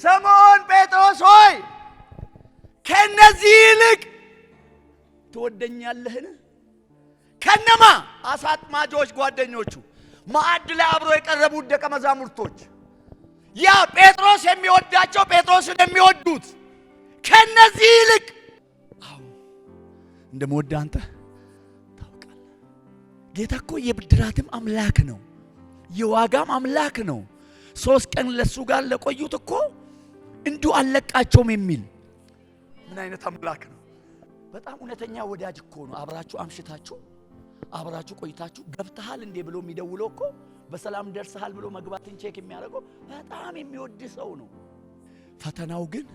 ስምዖን ጴጥሮስ ሆይ ከነዚህ ይልቅ ትወደኛለህን? ከነማ አሳ አጥማጆች ጓደኞቹ ማዕድ ላይ አብሮ የቀረቡት ደቀ መዛሙርቶች ያ ጴጥሮስ የሚወዳቸው ጴጥሮስን የሚወዱት ከነዚህ ይልቅ እንደምወድ አንተ ታውቃለህ። ጌታ እኮ የብድራትም አምላክ ነው፣ የዋጋም አምላክ ነው። 3 ቀን ለሱ ጋር ለቆዩት እኮ እንዲሁ አለቃቸውም የሚል ምን አይነት አምላክ ነው? በጣም እውነተኛ ወዳጅ እኮ ነው። አብራችሁ አምሽታችሁ አብራችሁ ቆይታችሁ ገብተሃል እንዴ ብሎ የሚደውለው እኮ በሰላም ደርሰሃል ብሎ መግባትን ቼክ የሚያደርገው በጣም የሚወድ ሰው ነው። ፈተናው ግን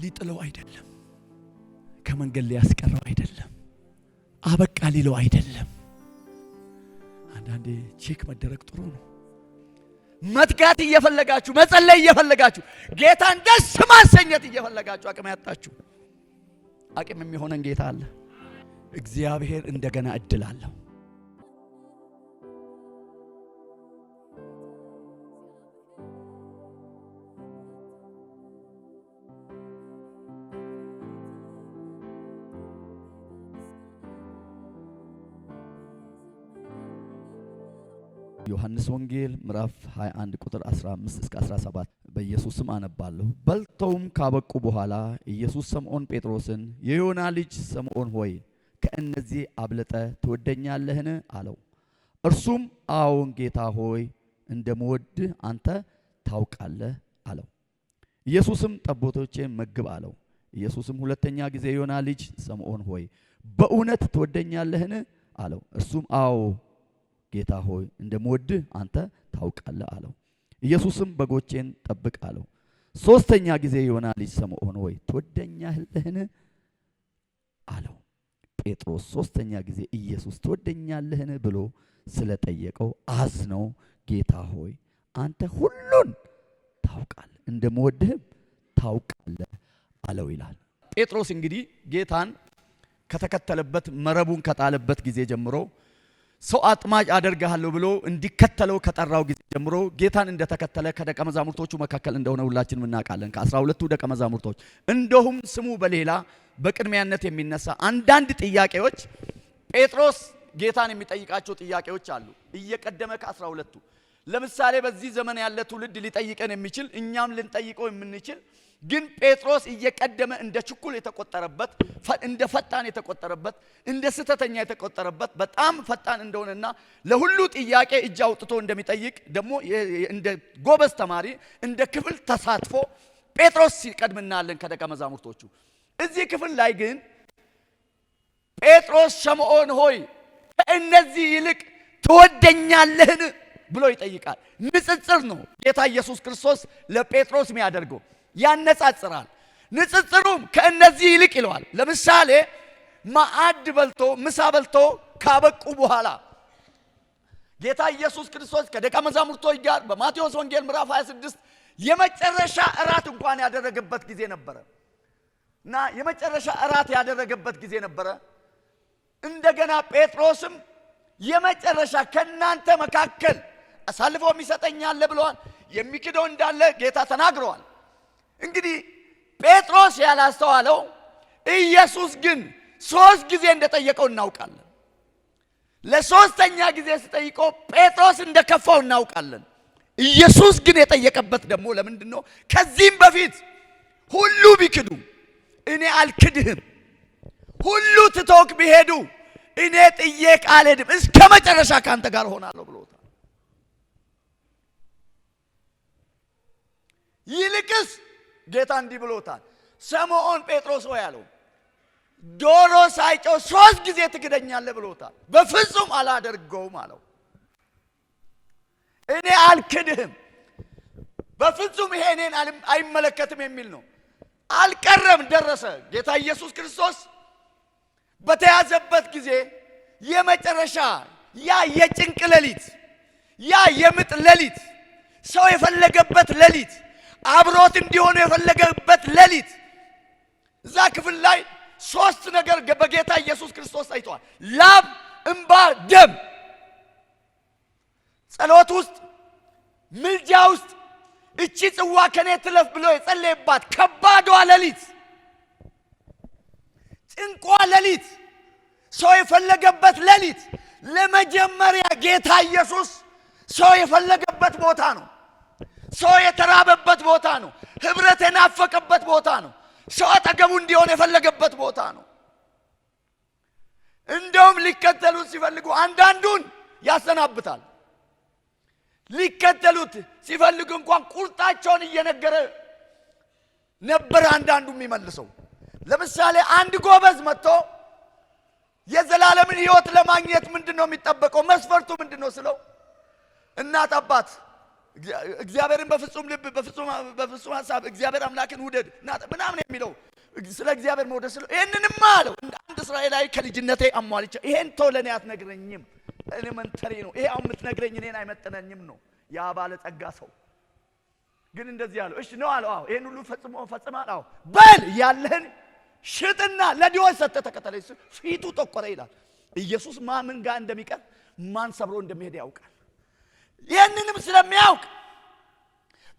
ሊጥለው አይደለም፣ ከመንገድ ሊያስቀረው አይደለም፣ አበቃ ሊለው አይደለም። አንዳንዴ ቼክ መደረግ ጥሩ ነው። መትጋት እየፈለጋችሁ መጸለይ እየፈለጋችሁ ጌታን ደስ ማሰኘት እየፈለጋችሁ አቅም ያጣችሁ አቅም የሚሆነን ጌታ አለ። እግዚአብሔር እንደገና እድል አለው። ዮሐንስ ወንጌል ምዕራፍ 21 ቁጥር 15 እስከ 17 በኢየሱስም አነባለሁ። በልተውም ካበቁ በኋላ ኢየሱስ ስምዖን ጴጥሮስን የዮና ልጅ ስምዖን ሆይ ከእነዚህ አብልጠ ትወደኛለህን? አለው። እርሱም አዎን ጌታ ሆይ እንደምወድህ አንተ ታውቃለህ አለው። ኢየሱስም ጠቦቶቼን መግብ አለው። ኢየሱስም ሁለተኛ ጊዜ የዮና ልጅ ስምዖን ሆይ በእውነት ትወደኛለህን? አለው። እርሱም አዎ ጌታ ሆይ እንደምወድህ አንተ ታውቃለህ አለው። ኢየሱስም በጎቼን ጠብቅ አለው። ሶስተኛ ጊዜ የዮና ልጅ ስምዖን ሆይ ትወደኛለህን? አለው። ጴጥሮስ ሶስተኛ ጊዜ ኢየሱስ ትወደኛለህን ብሎ ስለጠየቀው አዝነው ጌታ ሆይ አንተ ሁሉን ታውቃለህ እንደምወድህም ታውቃለህ አለው ይላል። ጴጥሮስ እንግዲህ ጌታን ከተከተለበት መረቡን ከጣለበት ጊዜ ጀምሮ ሰው አጥማጅ አደርጋለሁ ብሎ እንዲከተለው ከጠራው ጊዜ ጀምሮ ጌታን እንደተከተለ ከደቀ መዛሙርቶቹ መካከል እንደሆነ ሁላችንም እናውቃለን። ከ12ቱ ደቀ መዛሙርቶች እንደሁም ስሙ በሌላ በቅድሚያነት የሚነሳ አንዳንድ ጥያቄዎች ጴጥሮስ ጌታን የሚጠይቃቸው ጥያቄዎች አሉ። እየቀደመ ከ12ቱ ለምሳሌ በዚህ ዘመን ያለ ትውልድ ሊጠይቀን የሚችል እኛም ልንጠይቀው የምንችል ግን ጴጥሮስ እየቀደመ እንደ ችኩል የተቆጠረበት እንደ ፈጣን የተቆጠረበት እንደ ስተተኛ የተቆጠረበት በጣም ፈጣን እንደሆነና ለሁሉ ጥያቄ እጅ አውጥቶ እንደሚጠይቅ ደግሞ እንደ ጎበዝ ተማሪ እንደ ክፍል ተሳትፎ ጴጥሮስ ሲቀድም እናያለን ከደቀ መዛሙርቶቹ። እዚህ ክፍል ላይ ግን ጴጥሮስ ስምዖን ሆይ ከእነዚህ ይልቅ ትወደኛለህን ብሎ ይጠይቃል። ንጽጽር ነው ጌታ ኢየሱስ ክርስቶስ ለጴጥሮስ የሚያደርገው፣ ያነጻጽራል። ንጽጽሩም ከእነዚህ ይልቅ ይለዋል። ለምሳሌ ማዕድ በልቶ ምሳ በልቶ ካበቁ በኋላ ጌታ ኢየሱስ ክርስቶስ ከደቀ መዛሙርቶች ጋር በማቴዎስ ወንጌል ምዕራፍ 26 የመጨረሻ እራት እንኳን ያደረገበት ጊዜ ነበረ እና የመጨረሻ እራት ያደረገበት ጊዜ ነበረ። እንደገና ጴጥሮስም የመጨረሻ ከናንተ መካከል አሳልፎ የሚሰጠኝ አለ ብለዋል። የሚክደው እንዳለ ጌታ ተናግረዋል። እንግዲህ ጴጥሮስ ያላስተዋለው ኢየሱስ ግን 3 ጊዜ እንደጠየቀው እናውቃለን። ለሶስተኛ ጊዜ ሲጠይቀው ጴጥሮስ እንደከፋው እናውቃለን። ኢየሱስ ግን የጠየቀበት ደግሞ ለምንድን ነው? ከዚህም በፊት ሁሉ ቢክዱ እኔ አልክድህም፣ ሁሉ ትተውክ ቢሄዱ እኔ ጥዬክ አልሄድም፣ እስከ መጨረሻ ካንተ ጋር ሆናለሁ ብሎታል። ይልቅስ ጌታ እንዲህ ብሎታል፣ ስምዖን ጴጥሮስ ሆይ ያለው ዶሮ ሳይጮህ 3 ጊዜ ትክደኛለህ ብሎታል። በፍጹም አላደርገውም አለው። እኔ አልክድህም፣ በፍጹም ይሄ እኔን አይመለከትም የሚል ነው። አልቀረም፣ ደረሰ። ጌታ ኢየሱስ ክርስቶስ በተያዘበት ጊዜ የመጨረሻ ያ የጭንቅ ሌሊት፣ ያ የምጥ ሌሊት፣ ሰው የፈለገበት ሌሊት፣ አብሮት እንዲሆኑ የፈለገበት ሌሊት። እዛ ክፍል ላይ 3 ነገር በጌታ ኢየሱስ ክርስቶስ ታይቷል። ላብ፣ እንባ፣ ደም። ጸሎት ውስጥ፣ ምልጃ ውስጥ እቺ ጽዋ ከኔ ትለፍ ብሎ የጸለየባት ከባዷ ሌሊት፣ ጭንቋ ሌሊት፣ ሰው የፈለገበት ሌሊት ለመጀመሪያ ጌታ ኢየሱስ ሰው የፈለገበት ቦታ ነው። ሰው የተራበበት ቦታ ነው። ህብረት የናፈቀበት ቦታ ነው። ሰው አጠገቡ እንዲሆን የፈለገበት ቦታ ነው። እንደውም ሊከተሉት ሲፈልጉ አንዳንዱን ያሰናብታል። ሊከተሉት ሲፈልጉ እንኳን ቁርጣቸውን እየነገረ ነበር አንዳንዱ የሚመልሰው። ለምሳሌ አንድ ጎበዝ መጥቶ የዘላለምን ሕይወት ለማግኘት ምንድነው የሚጠበቀው? መስፈርቱ ምንድነው ስለው እናት አባት እግዚአብሔርን በፍጹም ልብ በፍጹም ሐሳብ እግዚአብሔር አምላክን ውደድ ምናምን የሚለው ስለ እግዚአብሔር መውደድ ስለው ይሄንንማ አለው እንደ አንድ እስራኤላዊ ከልጅነቴ አሟልቼ ይሄን ተው ለኔ አትነግረኝም፣ ኤሌመንተሪ ነው ይሄ አሁን የምትነግረኝ እኔን አይመጥነኝም ነው። ያ ባለ ጸጋ ሰው ግን እንደዚህ አለው። እሺ ነው አለው። አዎ ይሄን ሁሉ ፈጽማል። አዎ በል ያለህን ሽጥና ለድሆች ሰጥተህ ተከተለኝ። ፊቱ ተቆረ ይላል። ኢየሱስ ማን ጋር እንደሚቀር ማን ሰብሮ እንደሚሄድ ያውቃል። ይህንንም ስለሚያውቅ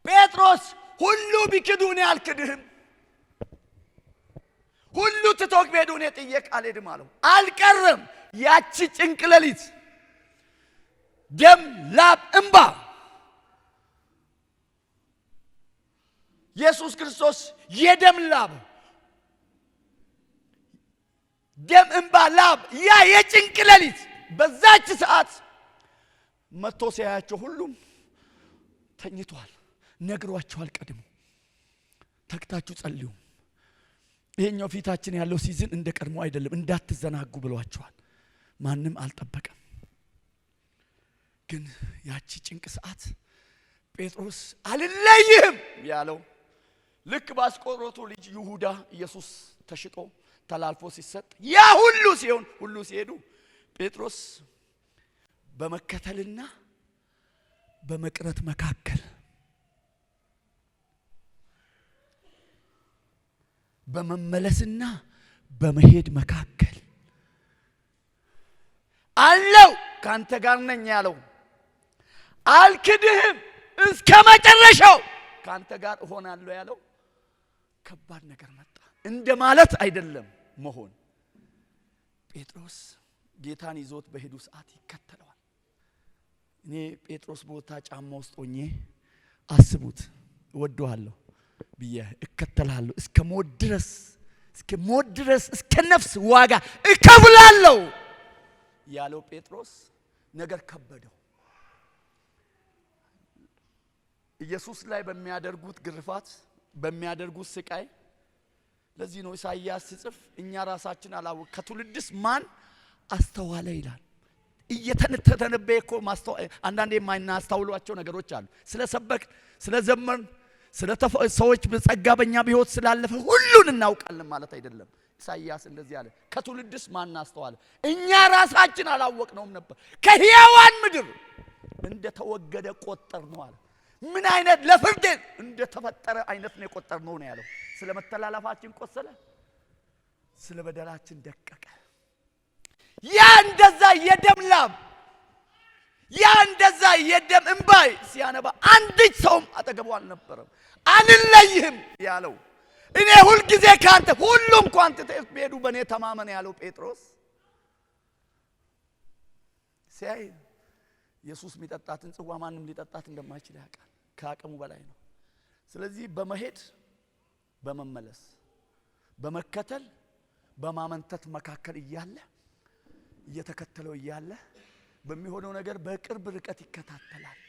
ጴጥሮስ ሁሉ ቢክዱ እኔ አልክድህም፣ ሁሉ ትቶክ ቢሄዱ እኔ ጥዬህ አልሄድም አለው። አልቀረም። ያቺ ጭንቅ ሌሊት ደም ላብ እንባ ኢየሱስ ክርስቶስ የደም ላብ ደም እንባ ላብ ያ የጭንቅ ሌሊት በዛች ሰዓት መጥቶ ሲያያቸው ሁሉም ተኝቷል። ነግሯቸዋል። ቀድሞ ተክታችሁ ጸልዩ፣ ይሄኛው ፊታችን ያለው ሲዝን እንደ ቀድሞ አይደለም እንዳትዘናጉ ብሏቸዋል። ማንም አልጠበቀም። ግን ያቺ ጭንቅ ሰዓት ጴጥሮስ አልለይህም ያለው ልክ ባስቆሮቱ ልጅ ይሁዳ ኢየሱስ ተሽጦ ተላልፎ ሲሰጥ ያ ሁሉ ሲሆን ሁሉ ሲሄዱ ጴጥሮስ በመከተልና በመቅረት መካከል በመመለስና በመሄድ መካከል አለው። ካንተ ጋር ነኝ ያለው አልክድህም እስከ መጨረሻው ካንተ ጋር እሆናለሁ ያለው ከባድ ነገር መጣ። እንደ ማለት አይደለም መሆን። ጴጥሮስ ጌታን ይዞት በሄዱ ሰዓት ይከተለዋል። እኔ ጴጥሮስ ቦታ ጫማ ውስጥ ሆኜ አስቡት፣ እወደዋለሁ ብዬ እከተላለሁ እስከ ሞት ድረስ እስከ ነፍስ ዋጋ እከፍላለሁ ያለው ጴጥሮስ ነገር ከበደው። ኢየሱስ ላይ በሚያደርጉት ግርፋት በሚያደርጉት ስቃይ ለዚህ ነው ኢሳይያስ ሲጽፍ እኛ ራሳችን አላወቅ ከትውልድስ ማን አስተዋለ ይላል። እየተነተነበየ እኮ አንዳንዴ የማናስተውሏቸው ነገሮች አሉ። ስለሰበክ ስለዘመርን ሰዎች በጸጋ በእኛ በሕይወት ስላለፈ ሁሉን እናውቃለን ማለት አይደለም። ኢሳይያስ እንደዚህ አለ፣ ከትውልድስ ማን አስተዋለ? እኛ ራሳችን አላወቅነውም ነበር፣ ከሕያዋን ምድር እንደተወገደ ቆጠር ነው አለ። ምን አይነት ለፍርድ እንደተፈጠረ አይነት ነው የቆጠር ነው ያለው። ስለ መተላለፋችን ቆሰለ፣ ስለ በደላችን ደቀቀ። ያ እንደዛ የደም ላብ ያ እንደዛ የደም እንባይ ሲያነባ አንዲት ሰውም አጠገቡ አልነበረም። አልለይህም ያለው እኔ ሁሉ ጊዜ ካንተ ሁሉም ኳንቲቴስ ቢሄዱ በእኔ ተማመን ያለው ጴጥሮስ ሲያይ ኢየሱስ የሚጠጣትን ጽዋ ማንም ሊጠጣት እንደማይችል ያውቃል። ከአቅሙ በላይ ነው። ስለዚህ በመሄድ በመመለስ በመከተል በማመንተት መካከል እየተከተለው እያለ በሚሆነው ነገር በቅርብ ርቀት ይከታተላል።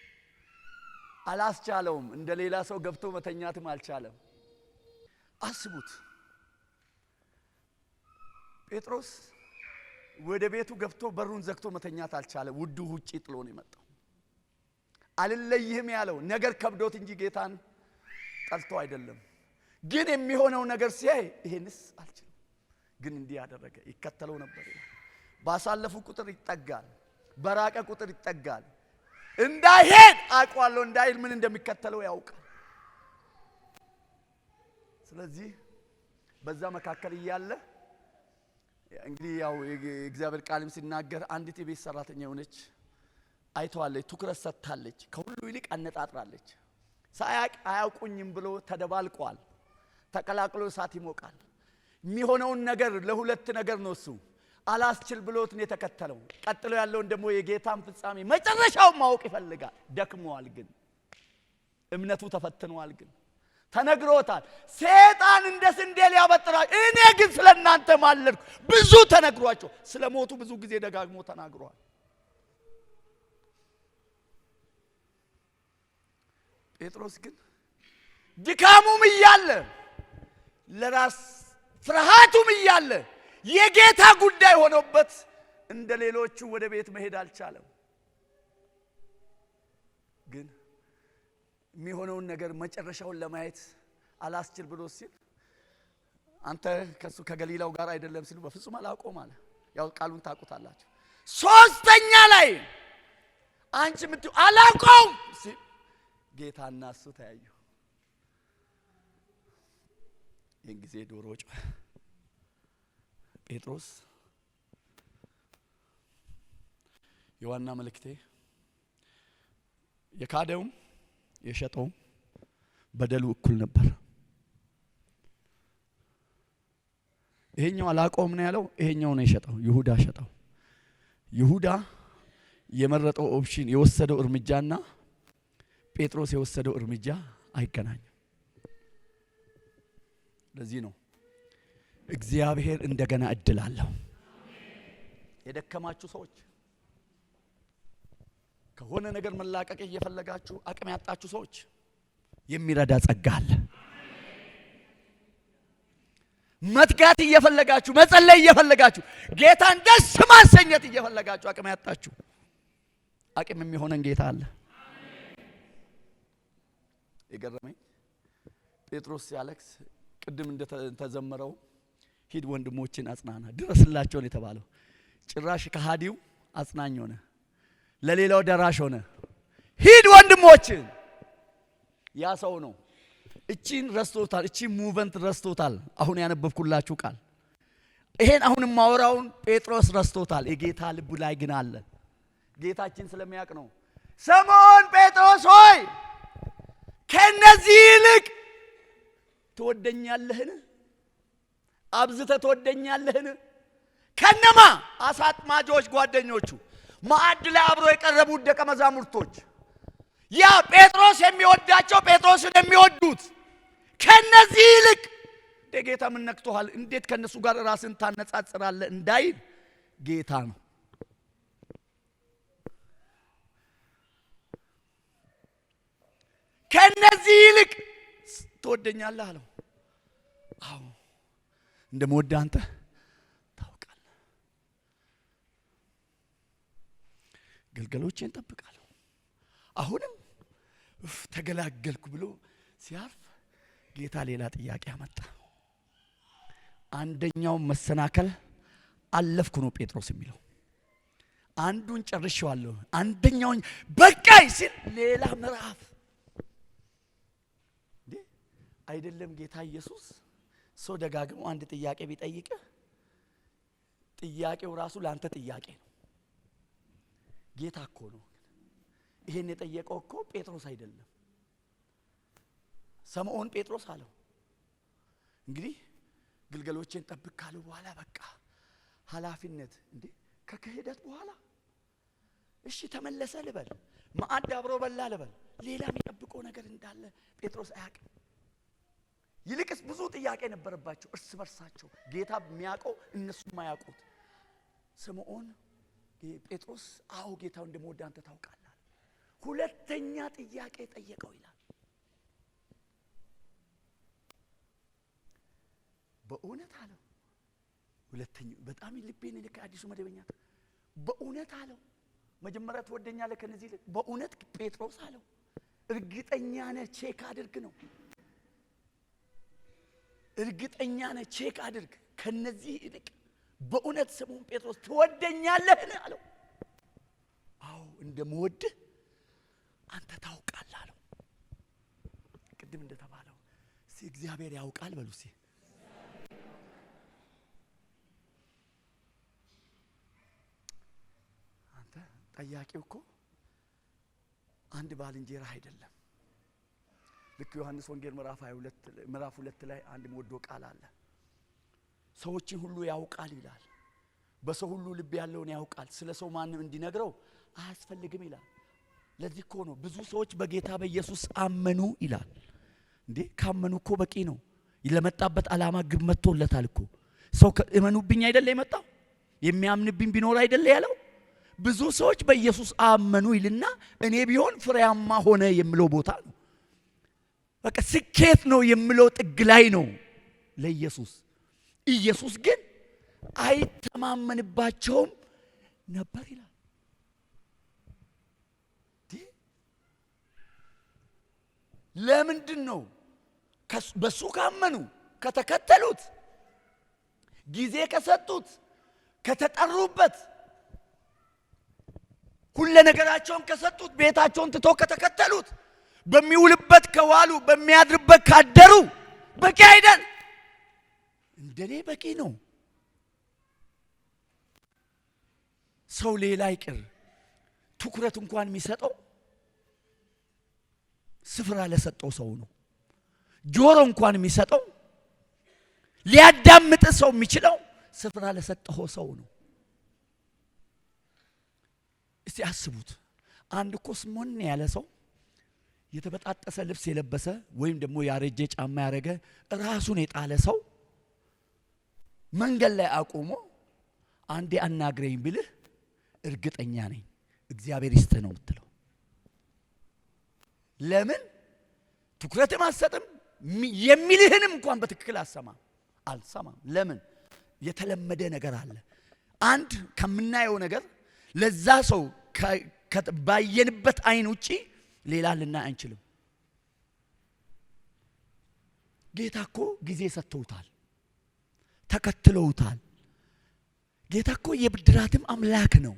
አላስቻለውም። እንደ ሌላ ሰው ገብቶ መተኛትም አልቻለም። አስቡት፣ ጴጥሮስ ወደ ቤቱ ገብቶ በሩን ዘግቶ መተኛት አልቻለም። ውዱ ውጪ ጥሎ ነው የመጣው። አልለይህም ያለው ነገር ከብዶት እንጂ ጌታን ጠልቶ አይደለም። ግን የሚሆነው ነገር ሲያይ ይሄንስ አልችልም፣ ግን እንዲህ ያደረገ ይከተለው ነበር። ባሳለፉ ቁጥር ይጠጋል፣ በራቀ ቁጥር ይጠጋል። እንዳይሄድ አውቀዋለሁ እንዳይል ምን እንደሚከተለው ያውቃል። ስለዚህ በዛ መካከል እያለ እንግዲህ ያው እግዚአብሔር ቃልም ሲናገር አንዲት የቤት ሰራተኛ ሆነች አይተዋለች፣ ትኩረት ሰጥታለች፣ ከሁሉ ይልቅ አነጣጥራለች። ሳያቅ አያውቁኝም ብሎ ተደባልቋል። ተቀላቅሎ እሳት ይሞቃል። የሚሆነውን ነገር ለሁለት ነገር ነው እሱ አላስችል ብሎት ነው የተከተለው። ቀጥሎ ያለውን ደግሞ የጌታን ፍጻሜ መጨረሻውን ማወቅ ይፈልጋል። ደክሟል፣ ግን እምነቱ ተፈትኗል፣ ግን ተነግሮታል። ሰይጣን እንደ ስንዴ ሊያበጥራቸው፣ እኔ ግን ስለናንተ ማለድኩ። ብዙ ተነግሯቸው ስለሞቱ ብዙ ጊዜ ደጋግሞ ተናግሯል። ጴጥሮስ ግን ድካሙም እያለ ለራስ ፍርሃቱም እያለ የጌታ ጉዳይ ሆኖበት እንደ ሌሎቹ ወደ ቤት መሄድ አልቻለም። ግን የሚሆነውን ነገር መጨረሻውን ለማየት አላስችል ብሎ ሲል አንተ ከሱ ከገሊላው ጋር አይደለም ሲሉ በፍጹም አላውቀውም አለ። ያው ቃሉን ታውቁታላችሁ። ሶስተኛ ላይ አንቺ ምትው አላውቀውም ሲል ጌታና እሱ ተያዩ። ይህን ጊዜ ዶሮ ጮኸ። ጴጥሮስ የዋና መልእክቴ የካደውም የሸጠውም በደሉ እኩል ነበር። ይሄኛው አላቆም ነው ያለው፣ ይሄኛው ነው የሸጠው። ይሁዳ ሸጠው። ይሁዳ የመረጠው ኦፕሽን የወሰደው እርምጃና ጴጥሮስ የወሰደው እርምጃ አይገናኝም። ለዚህ ነው እግዚአብሔር እንደገና እድል አለው። የደከማችሁ ሰዎች ከሆነ ነገር መላቀቅ እየፈለጋችሁ አቅም ያጣችሁ ሰዎች የሚረዳ ጸጋ አለ። መትጋት እየፈለጋችሁ መጸለይ እየፈለጋችሁ ጌታን ደስ ማሰኘት እየፈለጋችሁ አቅም ያጣችሁ አቅም የሚሆነን ጌታ አለ። የገረመኝ ጴጥሮስ ሲያለቅስ ቅድም እንደተዘመረው ሂድ ወንድሞችን አጽናና ድረስላቸው ነው የተባለው። ጭራሽ ከሃዲው አጽናኝ ሆነ፣ ለሌላው ደራሽ ሆነ። ሂድ ወንድሞችን። ያ ሰው ነው እቺን ረስቶታል። እቺ ሙቨንት ረስቶታል። አሁን ያነበብኩላችሁ ቃል ይሄን አሁን ማወራውን ጴጥሮስ ረስቶታል። የጌታ ልብ ላይ ግን አለ። ጌታችን ስለሚያውቅ ነው። ስምዖን ጴጥሮስ ሆይ ከነዚህ ይልቅ ትወደኛለህን? አብዝተህ ትወደኛለህን? ከነማ አሳ አጥማጆች ጓደኞቹ፣ ማዕድ ላይ አብሮ የቀረቡት ደቀ መዛሙርቶች፣ ያ ጴጥሮስ የሚወዳቸው ጴጥሮስን የሚወዱት ከነዚህ ይልቅ ጌታ ምን ነክቶሃል? እንዴት ከነሱ ጋር ራስን ታነጻጽራለህ እንዳይል ጌታ ነው። ከነዚህ ይልቅ ትወደኛለህ አለው። አዎ እንደምወድህ አንተ ታውቃለህ። ግልገሎቼን ጠብቃለሁ። አሁንም ተገላገልኩ ብሎ ሲያርፍ ጌታ ሌላ ጥያቄ አመጣ። አንደኛው መሰናከል አለፍኩ ነው ጴጥሮስ የሚለው። አንዱን ጨርሼዋለሁ፣ አንደኛውን በቃይ ሲል ሌላ ምዕራፍ አይደለም። ጌታ ኢየሱስ ሰው ደጋግሞ አንድ ጥያቄ ቢጠይቅህ ጥያቄው ራሱ ላንተ ጥያቄ ነው። ጌታ እኮ ነው ይሄን የጠየቀው እኮ ጴጥሮስ አይደለም። ስምዖን ጴጥሮስ አለው። እንግዲህ ግልገሎቼን ጠብቅ ካለው በኋላ በቃ ኃላፊነት እንዴ ከክህደት በኋላ እሺ ተመለሰ ልበል፣ ማዕድ አብሮ በላ ልበል፣ ሌላ የሚጠብቀው ነገር እንዳለ ጴጥሮስ አያውቅም። ይልቅስ ብዙ ጥያቄ ነበረባቸው እርስ በርሳቸው፣ ጌታ የሚያውቀው እነሱ የማያውቁት። ስምዖን ጴጥሮስ አዎ ጌታው እንደምወድ አንተ ታውቃለህ። ሁለተኛ ጥያቄ ጠየቀው ይላል። በእውነት አለው። ሁለተኛ በጣም ልቤን ልክ አዲሱ መደበኛ በእውነት አለው። መጀመሪያ ትወደኛለህ ከነዚህ በእውነት ጴጥሮስ አለው። እርግጠኛ ነህ? ቼክ አድርግ ነው። እርግጠኛ ነህ? ቼክ አድርግ። ከነዚህ ይልቅ በእውነት ስምዖን ጴጥሮስ ትወደኛለህ አለው። አዎ እንደምወድህ አንተ ታውቃለህ አለው። ቅድም እንደተባለው እስቲ እግዚአብሔር ያውቃል በሉ እስቲ። አንተ ጠያቂው እኮ አንድ ባልንጀራ አይደለም፣ ልክ ዮሐንስ ወንጌል ምዕራፍ 2 ላይ አንድ ወዶ ቃል አለ። ሰዎችን ሁሉ ያውቃል ይላል። በሰው ሁሉ ልብ ያለውን ያውቃል። ስለ ሰው ማንም እንዲነግረው አያስፈልግም ይላል። ለዚህ እኮ ነው ብዙ ሰዎች በጌታ በኢየሱስ አመኑ ይላል። እንዴ ካመኑ እኮ በቂ ነው። ለመጣበት ዓላማ ግብ መጥቶለታል እኮ። ሰው እመኑብኝ አይደለ የመጣው? የሚያምንብኝ ቢኖር አይደለ ያለው? ብዙ ሰዎች በኢየሱስ አመኑ ይልና እኔ ቢሆን ፍሬያማ ሆነ የሚለው ቦታ ነው። በቃ ስኬት ነው የሚለው ጥግ ላይ ነው ለኢየሱስ። ኢየሱስ ግን አይተማመንባቸውም ነበር ይላል። ለምንድን ነው? በሱ ካመኑ ከተከተሉት፣ ጊዜ ከሰጡት፣ ከተጠሩበት፣ ሁሉ ነገራቸውን ከሰጡት፣ ቤታቸውን ትተው ከተከተሉት፣ በሚውልበት ከዋሉ፣ በሚያድርበት ካደሩ በቂ አይደል? እንደኔ በቂ ነው። ሰው ሌላ ይቅር ትኩረት እንኳን የሚሰጠው ስፍራ ለሰጠው ሰው ነው። ጆሮ እንኳን የሚሰጠው ሊያዳምጥ ሰው የሚችለው ስፍራ ለሰጠው ሰው ነው። እስቲ አስቡት። አንድ እኮ ስሞን ያለ ሰው የተበጣጠሰ ልብስ የለበሰ ወይም ደግሞ ያረጀ ጫማ ያረገ ራሱን የጣለ ሰው መንገድ ላይ አቆሞ አንዴ አናግረኝ ብልህ እርግጠኛ ነኝ እግዚአብሔር ይስጥህ ነው የምትለው። ለምን? ትኩረትም አትሰጥም። የሚልህንም እንኳን በትክክል አልሰማም። ለምን? የተለመደ ነገር አለ። አንድ ከምናየው ነገር ለዛ ሰው ባየንበት አይን ውጪ ሌላ ልናይ አንችልም። ጌታ እኮ ጊዜ ሰጥተውታል፣ ተከትለውታል። ጌታ እኮ የብድራትም አምላክ ነው፣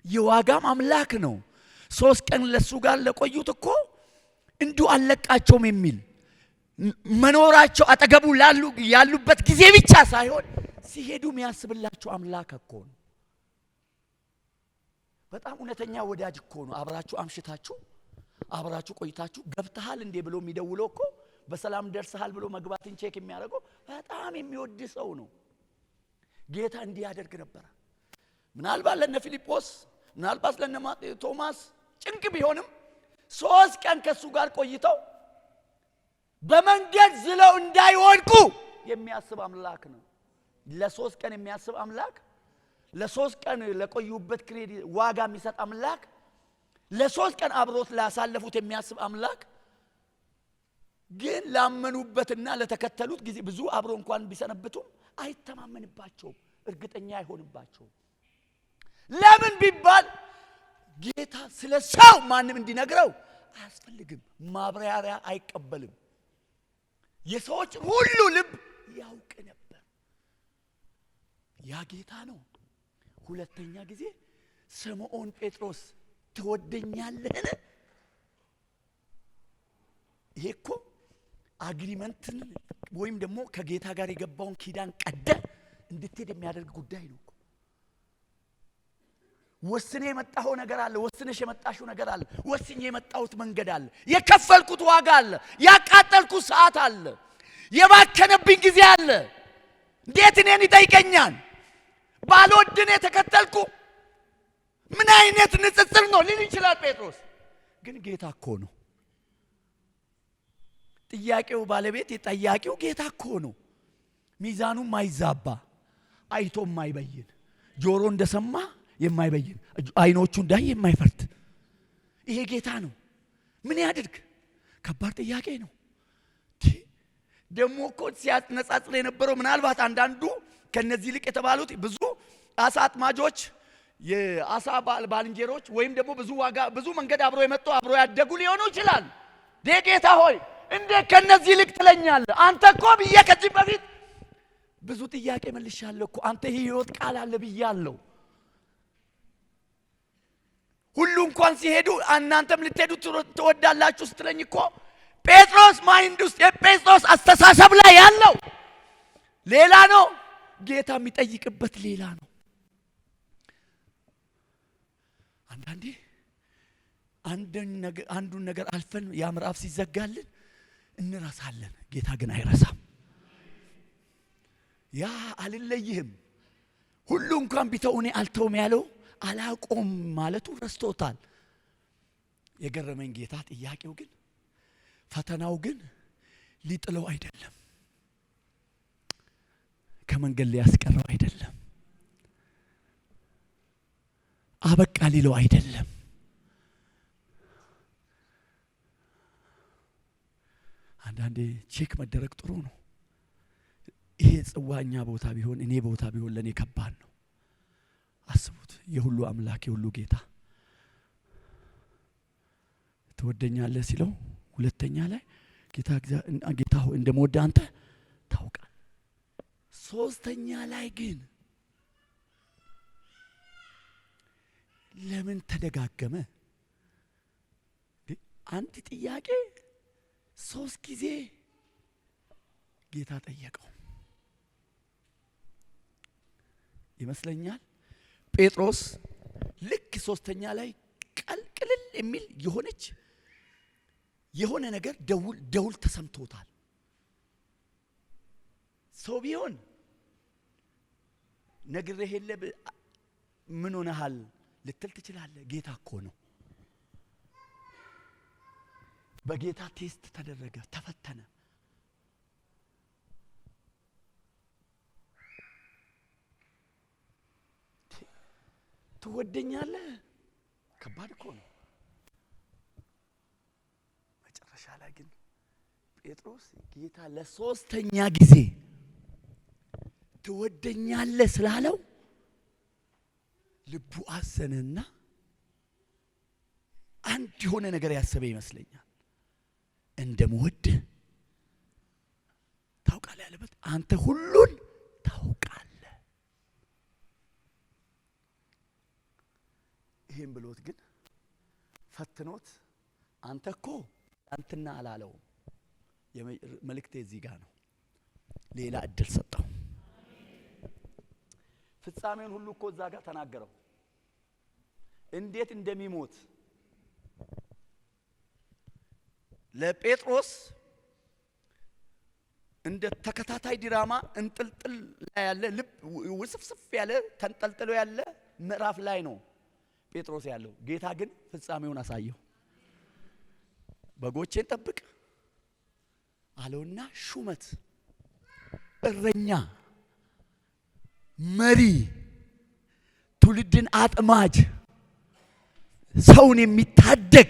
የዋጋም አምላክ ነው። 3 ቀን ለሱ ጋር ለቆዩት እኮ እንዲሁ አለቃቸውም የሚል መኖራቸው አጠገቡ ያሉበት ጊዜ ብቻ ሳይሆን ሲሄዱ የሚያስብላቸው አምላክ እኮ ነው። በጣም እውነተኛ ወዳጅ እኮ ነው። አብራችሁ አምሽታችሁ አብራችሁ ቆይታችሁ ገብተሃል እንዴ ብሎ የሚደውለው እኮ በሰላም ደርሰሃል ብሎ መግባትን ቼክ የሚያደርገው በጣም የሚወድ ሰው ነው። ጌታ እንዲህ ያደርግ ነበር። ምናልባት ለነ ፊልጶስ ምናልባት ለነ ቶማስ ጭንቅ ቢሆንም 3 ቀን ከሱ ጋር ቆይተው በመንገድ ዝለው እንዳይወድቁ የሚያስብ አምላክ ነው። ለ3 ቀን የሚያስብ አምላክ፣ ለ3 ቀን ለቆዩበት ክሬዲት ዋጋ የሚሰጥ አምላክ፣ ለ3 ቀን አብሮት ላሳለፉት የሚያስብ አምላክ። ግን ላመኑበትና ለተከተሉት ጊዜ ብዙ አብሮ እንኳን ቢሰነብቱም አይተማመንባቸውም፣ እርግጠኛ አይሆንባቸውም። ለምን ቢባል ጌታ ስለ ሰው ማንም እንዲነግረው አያስፈልግም። ማብራሪያ አይቀበልም። የሰዎች ሁሉ ልብ ያውቅ ነበር። ያ ጌታ ነው። ሁለተኛ ጊዜ ስምዖን ጴጥሮስ ትወደኛለህን? ይሄ እኮ አግሪመንትን ወይም ደግሞ ከጌታ ጋር የገባውን ኪዳን ቀደ እንድትሄድ የሚያደርግ ጉዳይ ነው። ወስኔ የመጣው ነገር አለ፣ ወስነሽ የመጣሽው ነገር አለ፣ ወስኜ የመጣሁት መንገድ አለ፣ የከፈልኩት ዋጋ አለ፣ ያቃጠልኩት ሰዓት አለ፣ የባከነብኝ ጊዜ አለ። እንዴት እኔን ይጠይቀኛል? ባልወድን የተከተልኩ ምን አይነት ንጽጽር ነው ሊል ይችላል ጴጥሮስ። ግን ጌታ እኮ ነው ጥያቄው ባለቤት፣ የጠያቂው ጌታ እኮ ነው። ሚዛኑ ማይዛባ፣ አይቶ ማይበይን፣ ጆሮ እንደሰማ የማይበይን፣ አይኖቹ እንዳይ የማይፈርድ ይሄ ጌታ ነው። ምን ያድርግ? ከባድ ጥያቄ ነው። ደግሞ እኮ ሲያነጻጽር የነበረው ምናልባት አንዳንዱ ከነዚህ ልቅ የተባሉት ብዙ አሳ አጥማጆች፣ የአሳ ባልንጀሮች ወይም ደግሞ ብዙ መንገድ አብሮ የመጡ አብሮ ያደጉ ሊሆኑ ይችላል። ጌታ ሆይ እንዴት ከነዚህ ልቅ ትለኛለህ? አንተ እኮ ብዬ ከዚህ በፊት ብዙ ጥያቄ መልሻለሁ እኮ አንተ የሕይወት ቃል አለ ብያለሁ። ሁሉ እንኳን ሲሄዱ እናንተም ልትሄዱ ትወዳላችሁ ስትለኝ እኮ ጴጥሮስ ማይንድ ውስጥ የጴጥሮስ አስተሳሰብ ላይ ያለው ሌላ ነው፣ ጌታ የሚጠይቅበት ሌላ ነው። አንዳንዴ አንዱን ነገር አልፈን ያ ምዕራፍ ሲዘጋልን እንረሳለን፣ ጌታ ግን አይረሳም። ያ አልለይህም ሁሉ እንኳን ቢተው እኔ አልተውም ያለው አላቆም ማለቱ ረስቶታል። የገረመኝ ጌታ ጥያቄው ግን ፈተናው ግን ሊጥለው አይደለም፣ ከመንገድ ሊያስቀረው አይደለም፣ አበቃ ሊለው አይደለም። አንዳንዴ ቼክ መደረግ ጥሩ ነው። ይሄ ጽዋኛ ቦታ ቢሆን እኔ ቦታ ቢሆን ለኔ ከባድ ነው። አስቡት፣ የሁሉ አምላክ የሁሉ ጌታ ትወደኛለህ ሲለው ሁለተኛ ላይ ጌታ ሆይ እንደምወድህ አንተ ታውቃለህ። ሶስተኛ ላይ ግን ለምን ተደጋገመ? አንድ ጥያቄ 3 ጊዜ ጌታ ጠየቀው ይመስለኛል። ጴጥሮስ ልክ ሶስተኛ ላይ ቀልቅልል የሚል የሆነ ነገር ደውል ተሰምቶታል። ሰው ቢሆን ነግሬህ የለ ምን ሆነሃል ልትል ትችላለህ። ጌታ እኮ ነው። በጌታ ቴስት ተደረገ፣ ተፈተነ። ትወደኛለህ? ከባድ እኮ ነው። መጨረሻ ላይ ግን ጴጥሮስ ጌታ ለሶስተኛ ጊዜ ትወደኛለህ ስላለው ልቡ አዘነና አንድ የሆነ ነገር ያሰበ ይመስለኛል። እንደምወድህ ታውቃለህ ያለበት አንተ ሁሉን ታውቃለህ። ይሄን ብሎት ግን ፈትኖት አንተ እኮ አንተና አላለው። መልእክቴ እዚህ ጋር ነው። ሌላ እድል ሰጠው። ፍጻሜውን ሁሉ እኮ እዛ ጋር ተናገረው፣ እንዴት እንደሚሞት ለጴጥሮስ እንደ ተከታታይ ድራማ እንጥልጥል ላይ ያለ ልብ ውስፍስፍ ያለ ተንጠልጥሎ ያለ ምዕራፍ ላይ ነው ጴጥሮስ ያለው። ጌታ ግን ፍጻሜውን አሳየው። በጎቼን ጠብቅ አለውና ሹመት፣ እረኛ፣ መሪ፣ ትውልድን አጥማጅ፣ ሰውን የሚታደግ፣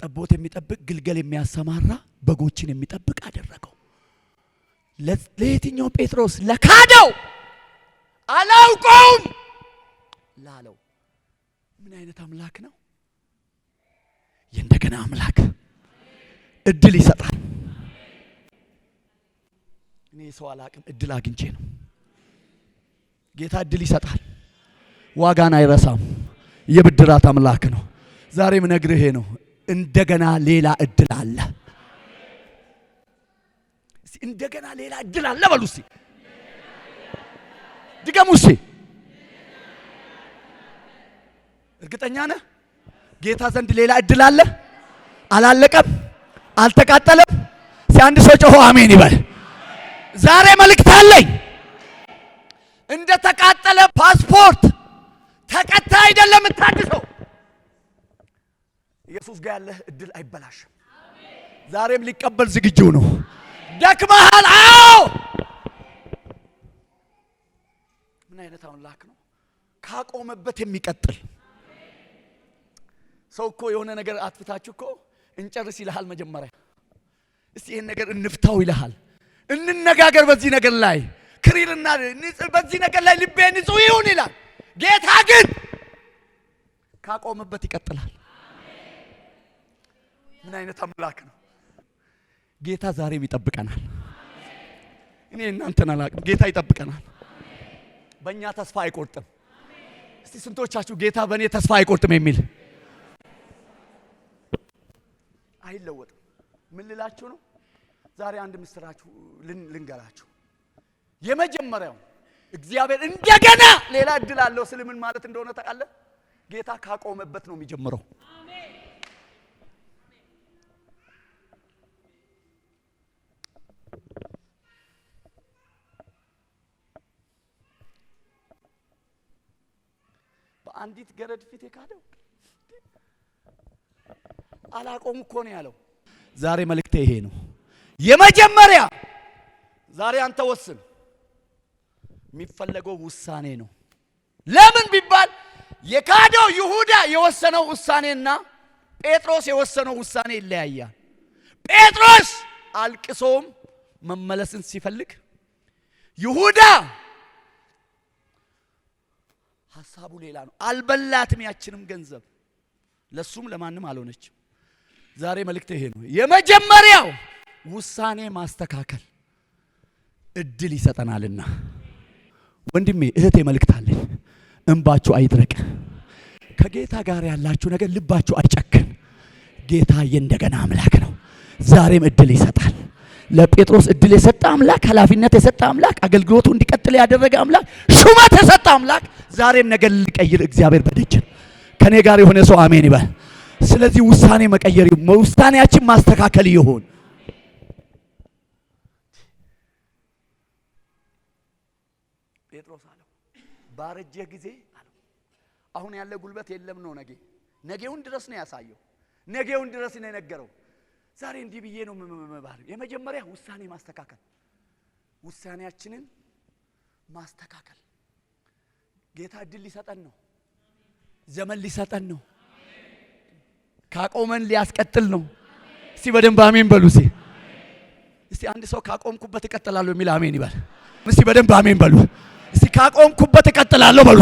ጠቦት የሚጠብቅ፣ ግልገል የሚያሰማራ፣ በጎችን የሚጠብቅ አደረገው። ለየትኛው ጴጥሮስ? ለካደው አላውቀውም ላለው። ምን አይነት አምላክ ነው? የእንደገና አምላክ እድል ይሰጣል። እኔ ሰው አላቅም፣ እድል አግኝቼ ነው። ጌታ እድል ይሰጣል፣ ዋጋን አይረሳም። የብድራት አምላክ ነው። ዛሬም ነግርህ ነው፣ እንደገና ሌላ እድል አለ። እስቲ እንደገና ሌላ እድል አለ በሉ። እስቲ ድገሙ። እስቲ እርግጠኛ ነህ? ጌታ ዘንድ ሌላ እድል አለ። አላለቀም፣ አልተቃጠለም። እስቲ አንድ ሰው ጮሆ አሜን ይበል። ዛሬ መልእክት አለኝ። እንደ ተቃጠለ ፓስፖርት ተቀጣይ አይደለም ታድሰው። ኢየሱስ ጋር ያለ እድል አይበላሽም። ዛሬም ሊቀበል ዝግጁ ነው። ደክመሃል? አዎ። ምን አይነት አምላክ ነው? ካቆመበት የሚቀጥል ሰው እኮ የሆነ ነገር አጥፍታችሁ እኮ እንጨርስ ይልሃል መጀመሪያ። እስቲ ይሄን ነገር እንፍታው ይልሃል። እንነጋገር በዚህ ነገር ላይ ክሪልና በዚህ ነገር ላይ ልቤ ንጹህ ይሁን ይላል። ጌታ ግን ካቆመበት ይቀጥላል። ምን አይነት አምላክ ነው? ጌታ ዛሬም ይጠብቀናል። እኔ እናንተን አላቅም፣ ጌታ ይጠብቀናል። በእኛ ተስፋ አይቆርጥም። እስቲ ስንቶቻችሁ ጌታ በእኔ ተስፋ አይቆርጥም የሚል? አይለወጥም። ምን ልላችሁ ነው? ዛሬ አንድ ምስራችሁ ልንገራችሁ። የመጀመሪያው እግዚአብሔር እንደገና ሌላ እድል አለው ስል ምን ማለት እንደሆነ ታውቃለህ? ጌታ ካቆመበት ነው የሚጀምረው። የአንዲት ገረድ ፊት የካደው አላቆም እኮ ነው ያለው። ዛሬ መልእክቴ ይሄ ነው። የመጀመሪያ ዛሬ አንተ ወስን። የሚፈለገው ውሳኔ ነው። ለምን ቢባል የካደው ይሁዳ የወሰነው ውሳኔና ጴጥሮስ የወሰነው ውሳኔ ይለያያል። ጴጥሮስ አልቅሶም መመለስን ሲፈልግ፣ ይሁዳ ሐሳቡ ሌላ ነው። አልበላትም ያችንም ገንዘብ ለሱም ለማንም አልሆነችም። ዛሬ መልእክት ይሄ ነው። የመጀመሪያው ውሳኔ ማስተካከል እድል ይሰጠናልና። ወንድሜ እህቴ መልእክት አለኝ። እንባችሁ አይድረቅ። ከጌታ ጋር ያላችሁ ነገር ልባችሁ አይጨክን። ጌታ የእንደገና አምላክ ነው። ዛሬም እድል ይሰጣል። ለጴጥሮስ እድል የሰጠ አምላክ፣ ኃላፊነት የሰጠ አምላክ፣ አገልግሎቱ እንዲቀጥል ያደረገ አምላክ፣ ሹመት የሰጠ አምላክ ዛሬም ነገር ሊቀይር እግዚአብሔር በደጅ ነው። ከኔ ጋር የሆነ ሰው አሜን ይበል። ስለዚህ ውሳኔ መቀየር፣ ውሳኔያችን ማስተካከል ይሁን። ጴጥሮስ አለው ባረጀ ጊዜ አለው አሁን ያለ ጉልበት የለም ነው። ነገውን ድረስ ነው ያሳየው። ነገውን ድረስ ነው የነገረው። ዛሬ እንዲህ ብዬ ነው መባል። የመጀመሪያ ውሳኔ ማስተካከል፣ ውሳኔያችንን ማስተካከል። ጌታ እድል ሊሰጠን ነው። ዘመን ሊሰጠን ነው። ካቆመን ሊያስቀጥል ነው። እስቲ በደንብ አሜን በሉ። እስቲ አንድ ሰው ካቆምኩበት እቀጥላለሁ የሚል አሜን ይበል። እስቲ በደንብ አሜን በሉ። እስቲ ካቆምኩበት እቀጥላለሁ በሉ።